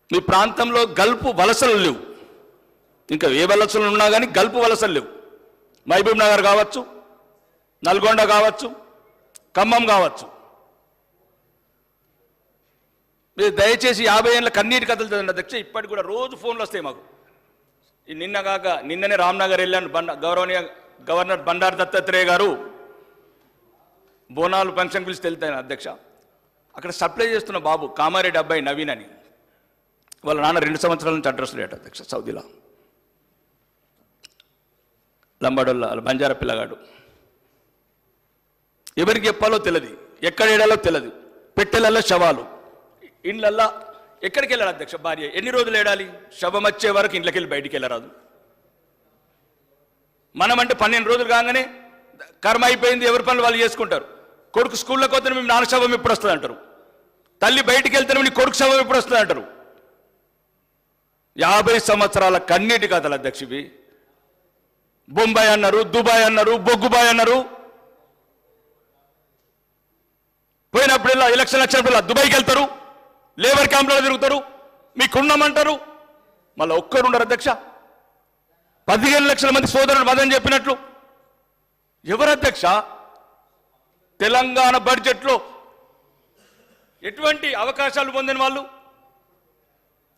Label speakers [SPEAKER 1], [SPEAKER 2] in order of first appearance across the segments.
[SPEAKER 1] మీ ప్రాంతంలో గల్పు వలసలు లేవు, ఇంకా ఏ వలసలు ఉన్నా కానీ గల్పు వలసలు లేవు. మహబూబ్ నగర్ కావచ్చు, నల్గొండ కావచ్చు, ఖమ్మం కావచ్చు. మీరు దయచేసి 50 ఏళ్ళ కన్నీటి కథలు చదివిన అధ్యక్ష. ఇప్పటికి కూడా రోజు ఫోన్లు వస్తాయి మాకు. నిన్ననే రామ్నగర్ వెళ్ళాను. గౌరవనీయ గవర్నర్ బండారు దత్తాత్రేయ గారు బోనాలు ఫంక్షన్ పిలిచి వెళ్తాను అధ్యక్ష. అక్కడ సప్లై చేస్తున్న బాబు కామారెడ్డి అబ్బాయి నవీన్ అని, వాళ్ళ నాన్న 2 సంవత్సరాల నుంచి అడ్రస్ లేట అధ్యక్ష. సౌదీలో లంబాడోళ్ళ బంజారా పిల్లగాడు. ఎవరికి చెప్పాలో తెలియదు, ఎక్కడ ఏడాలో తెలియదు. పెట్టెలల్లో శవాలు, ఇండ్లల్లా ఎక్కడికి వెళ్ళాలి అధ్యక్ష? భార్య ఎన్ని రోజులు ఏడాలి? శవం వచ్చే వరకు ఇంట్లోకి వెళ్ళి బయటికి వెళ్ళరాదు. మనమంటే 12 రోజులు కాగానే కర్మ అయిపోయింది, ఎవరి పనులు వాళ్ళు చేసుకుంటారు. కొడుకు స్కూల్లోకి వస్తే మేము నాన్న శవం ఎప్పుడు వస్తుంది అంటారు. తల్లి బయటికి వెళ్తే నీ కొడుకు శవం ఎప్పుడు వస్తుంది అంటారు. 50 సంవత్సరాల కన్నీటి కథలు అధ్యక్ష ఇవి. బొంబాయి అన్నారు, దుబాయ్ అన్నారు, బొగ్గుబాయ్ అన్నారు. పోయినప్పుడల్లా ఎలక్షన్ వచ్చినప్పుడల్లా దుబాయ్కి వెళ్తారు, లేబర్ క్యాంప్లో తిరుగుతారు, మీకున్నామంటారు. మళ్ళీ ఒక్కరుండరు అధ్యక్ష. 15 లక్షల మంది సోదరులు మదని చెప్పినట్లు ఎవరు అధ్యక్ష? తెలంగాణ బడ్జెట్లో ఎటువంటి అవకాశాలు పొందిన వాళ్ళు,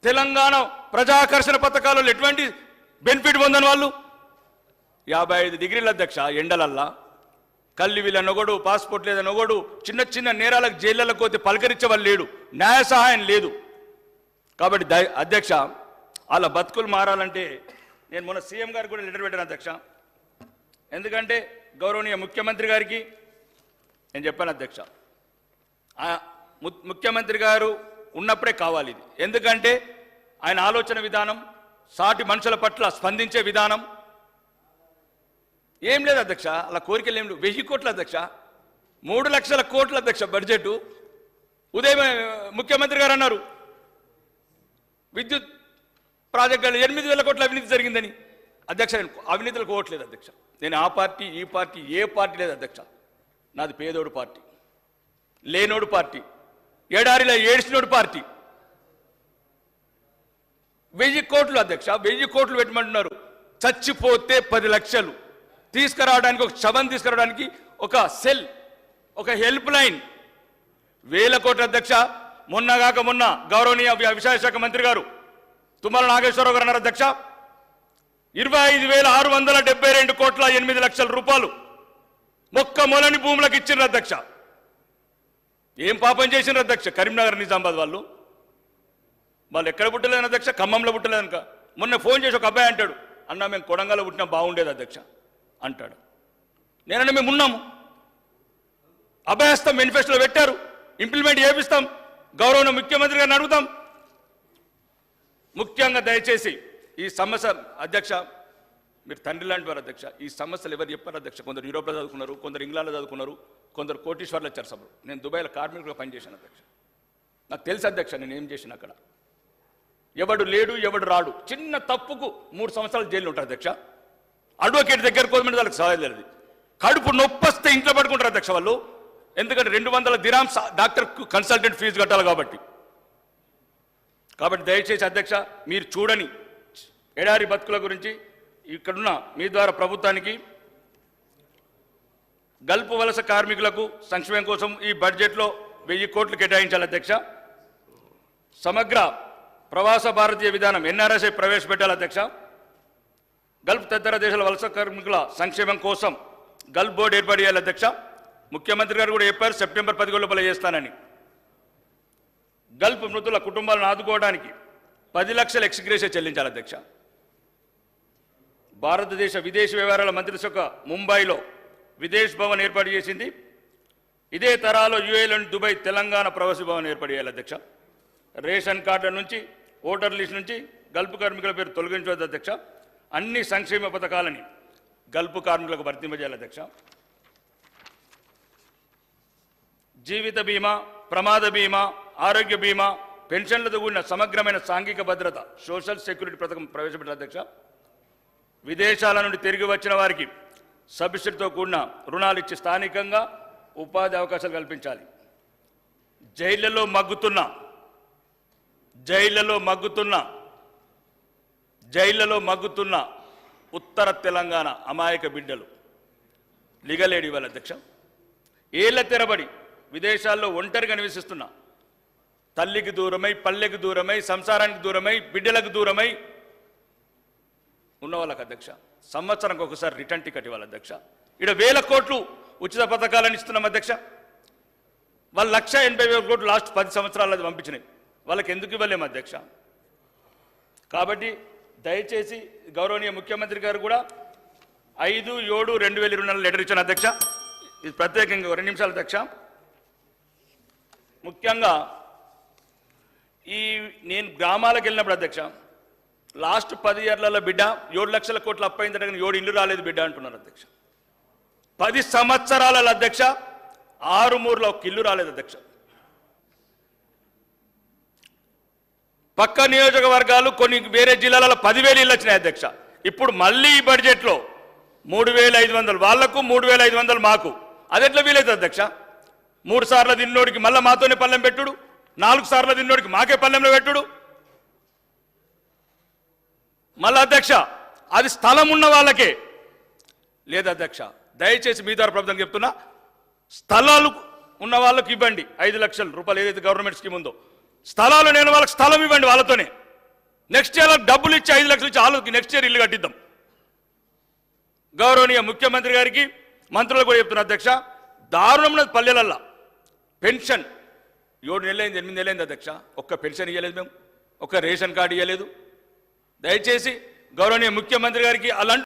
[SPEAKER 1] తెలంగాణ ప్రజాకర్షణ పథకాలలో ఎటువంటి బెనిఫిట్ పొందిన వాళ్ళు? 55 డిగ్రీల అధ్యక్ష ఎండలల్లా. కల్లి వీళ్ళనొగడు, పాస్పోర్ట్ లేదనొగడు, చిన్న చిన్న నేరాలకు జైళ్ళకు పోతే పలకరించే వాళ్ళు లేడు, న్యాయ సహాయం లేదు. కాబట్టి అధ్యక్ష వాళ్ళ బతుకులు మారాలంటే నేను మొన్న సీఎం గారికి కూడా లెటర్ పెట్టాను అధ్యక్ష. ఎందుకంటే గౌరవనీయ ముఖ్యమంత్రి గారికి నేను చెప్పాను అధ్యక్ష, ముఖ్యమంత్రి గారు ఉన్నప్పుడే కావాలి ఇది. ఎందుకంటే ఆయన ఆలోచన విధానం, సాటి మనుషుల పట్ల స్పందించే విధానం ఏం లేదు అధ్యక్ష. అలా కోరికలు ఏం లేవు. 1000 కోట్ల అధ్యక్ష, 3 లక్షల కోట్ల అధ్యక్ష బడ్జెట్. ఉదయం ముఖ్యమంత్రి గారు అన్నారు విద్యుత్ ప్రాజెక్టులు 8,000 కోట్ల అవినీతి జరిగిందని. అధ్యక్ష నేను అవినీతిలో కోవట్లేదు అధ్యక్ష. నేను ఆ పార్టీ ఈ పార్టీ ఏ పార్టీ లేదు అధ్యక్ష. నాది పేదోడు పార్టీ, లేనోడు పార్టీ, ఏడారిలో ఏడ్చినోడు పార్టీ. 1000 కోట్లు అధ్యక్ష, 1000 కోట్లు పెట్టమంటున్నారు. చచ్చిపోతే 10 లక్షలు తీసుకురావడానికి, ఒక శవం తీసుకురావడానికి ఒక సెల్, ఒక హెల్ప్ లైన్. 1000 కోట్ల అధ్యక్ష. మొన్న గౌరవనీయ వ్యవసాయ శాఖ మంత్రి గారు తుమ్మల నాగేశ్వరరావు గారు అన్నారు అధ్యక్ష, 25,672 కోట్ల 8 లక్షల రూపాయలు మొక్క మొలని భూములకు ఇచ్చిండ్రు అధ్యక్ష. ఏం పాపం చేసిండ్రు అధ్యక్ష? కరీంనగర్ నిజామాబాద్ వాళ్ళు ఎక్కడ పుట్టలేను అధ్యక్ష, ఖమ్మంలో పుట్టలేదనుక. మొన్న ఫోన్ చేసి ఒక అబ్బాయి అంటాడు, అన్న మేము కొడంగల్లో పుట్టినా బాగుండేది అధ్యక్ష అంటాడు. నేనన్నా మేము ఉన్నాము, అభయస్తాం, మేనిఫెస్టోలో పెట్టారు, ఇంప్లిమెంట్ చేపిస్తాం, గౌరవ ముఖ్యమంత్రి గారిని అడుగుతాం. ముఖ్యంగా దయచేసి ఈ సమస్య అధ్యక్ష, మీరు తండ్రి లాంటి వారు అధ్యక్ష. ఈ సమస్యలు ఎవరు చెప్పారు అధ్యక్ష? కొందరు యూరోప్లో చదువుకున్నారు, కొందరు ఇంగ్లాండ్లో చదువుకున్నారు, కొందరు కోటీశ్వర్లు వచ్చారు సభలు. నేను దుబాయ్లో కార్మికులుగా పనిచేశాను అధ్యక్ష. నాకు తెలుసు అధ్యక్ష నేను ఏం చేసిన అక్కడ. ఎవడు లేడు, ఎవడు రాడు, చిన్న తప్పుకు 3 సంవత్సరాలు జైలు ఉంటారు అధ్యక్ష. అడ్వకేట్ దగ్గర కోసమంటే వాళ్ళకి సహాయం లేదు. కడుపు నొప్పొస్తే ఇంట్లో పడుకుంటారు అధ్యక్ష వాళ్ళు. ఎందుకంటే 200 దిరామ్స్ డాక్టర్ కన్సల్టెంట్ ఫీజు కట్టాలి కాబట్టి. దయచేసి అధ్యక్ష మీరు చూడని ఎడారి బతుకుల గురించి ఇక్కడున్న మీ ద్వారా ప్రభుత్వానికి గల్పు వలస కార్మికులకు సంక్షేమం కోసం ఈ బడ్జెట్లో 1000 కోట్లు కేటాయించాలి అధ్యక్ష. సమగ్ర ప్రవాస భారతీయ విధానం ఎన్ఆర్ఎస్ఐ ప్రవేశపెట్టాలి అధ్యక్ష. గల్ఫ్ తదితర దేశాల వలస కార్మికుల సంక్షేమం కోసం గల్ఫ్ బోర్డు ఏర్పాటు చేయాలి అధ్యక్ష. ముఖ్యమంత్రి గారు కూడా చెప్పారు సెప్టెంబర్ 11 లోపల చేస్తానని. గల్ఫ్ మృతుల కుటుంబాలను ఆదుకోవడానికి 10 లక్షల ఎక్స్గ్రేషియా చెల్లించాలి అధ్యక్ష. భారతదేశ విదేశీ వ్యవహారాల మంత్రిశాఖ ముంబైలో విదేశ్ భవన్ ఏర్పాటు చేసింది. ఇదే తరాలో యూఏలోని దుబాయ్ తెలంగాణ ప్రవాసీ భవన్ ఏర్పాటు చేయాలి అధ్యక్ష. రేషన్ కార్డుల నుంచి, ఓటర్ లిస్ట్ నుంచి గల్ఫ్ కార్మికుల పేరు తొలగించవద్దు అధ్యక్ష. అన్ని సంక్షేమ పథకాలని గల్ఫ్ కార్మికులకు వర్తింపజేయాలి అధ్యక్ష. జీవిత బీమా, ప్రమాద బీమా, ఆరోగ్య బీమా, పెన్షన్లతో కూడిన సమగ్రమైన సాంఘిక భద్రత సోషల్ సెక్యూరిటీ పథకం ప్రవేశపెట్టారు అధ్యక్ష. విదేశాల నుండి తిరిగి వచ్చిన వారికి సబ్సిడీతో కూడిన రుణాలు ఇచ్చి స్థానికంగా ఉపాధి అవకాశాలు కల్పించాలి. జైళ్లలో మగ్గుతున్న జైళ్లలో మగ్గుతున్న ఉత్తర తెలంగాణ అమాయక బిడ్డలు లిగలేడి వాళ్ళ అధ్యక్ష ఏళ్ల తెరబడి విదేశాల్లో ఒంటరిగా నివసిస్తున్న తల్లికి దూరమై పల్లెకి దూరమై సంసారానికి దూరమై బిడ్డలకు దూరమై ఉన్న వాళ్ళకి అధ్యక్ష సంవత్సరానికి ఒకసారి రిటర్న్ టికెట్ ఇవ్వాలి అధ్యక్ష. ఇక్కడ 1000 కోట్లు ఉచిత పథకాలను ఇస్తున్నాం అధ్యక్ష. వాళ్ళు 1,80,000 కోట్లు లాస్ట్ 10 సంవత్సరాలు అది పంపించినాయి. వాళ్ళకి ఎందుకు ఇవ్వలేము అధ్యక్ష? కాబట్టి దయచేసి గౌరవనీయ ముఖ్యమంత్రి గారు కూడా 5/7/2024 లెటర్ ఇచ్చాను అధ్యక్ష. ఇది ప్రత్యేకంగా 2 నిమిషాలు అధ్యక్ష. ముఖ్యంగా నేను గ్రామాలకు వెళ్ళినప్పుడు అధ్యక్ష లాస్ట్ 10 ఇయర్లలో బిడ్డ 7 లక్షల కోట్లు అప్పయిందంటే 7 ఇల్లు రాలేదు బిడ్డ అంటున్నారు అధ్యక్ష. 10 సంవత్సరాల అధ్యక్ష 6 ఒక ఇల్లు రాలేదు అధ్యక్ష. పక్క నియోజకవర్గాలు కొన్ని వేరే జిల్లాలలో 10,000 ఇళ్ళు వచ్చినాయి అధ్యక్ష. ఇప్పుడు మళ్ళీ ఈ బడ్జెట్లో 3,500 వాళ్లకు 3,500 మాకు. అది ఎట్లా వీలైతుంది అధ్యక్ష? 3 సార్లు తిన్నోడికి మళ్ళీ మాతోనే పల్లెం పెట్టుడు, 4 సార్లు తిన్నోడికి మాకే పల్లెంలో పెట్టుడు. మళ్ళీ అధ్యక్ష అది స్థలం ఉన్న వాళ్ళకే లేదు అధ్యక్ష. దయచేసి మీ ద్వారా ప్రభుత్వం చెప్తున్నా, స్థలాలు ఉన్న వాళ్ళకి ఇవ్వండి 5 లక్షల రూపాయలు ఏదైతే గవర్నమెంట్ స్కీమ్ ఉందో. స్థలాలు నేను వాళ్ళకి స్థలం ఇవ్వండి వాళ్ళతోనే. నెక్స్ట్ ఇయర్ డబ్బులు ఇచ్చి 5 లక్షలు ఇచ్చి వాళ్ళకి నెక్స్ట్ ఇయర్ ఇల్లు కట్టిద్దాం. గౌరవనీయ ముఖ్యమంత్రి గారికి మంత్రులు కూడా చెప్తున్నా అధ్యక్ష, దారుణమైన పల్లెలల్లా పెన్షన్ 7 నెలలైంది 8 నెలలైంది అధ్యక్ష. ఒక్క పెన్షన్ ఇవ్వలేదు మేము, ఒక్క రేషన్ కార్డు ఇవ్వలేదు. దయచేసి గౌరవనీయ ముఖ్యమంత్రి గారికి అలాంటి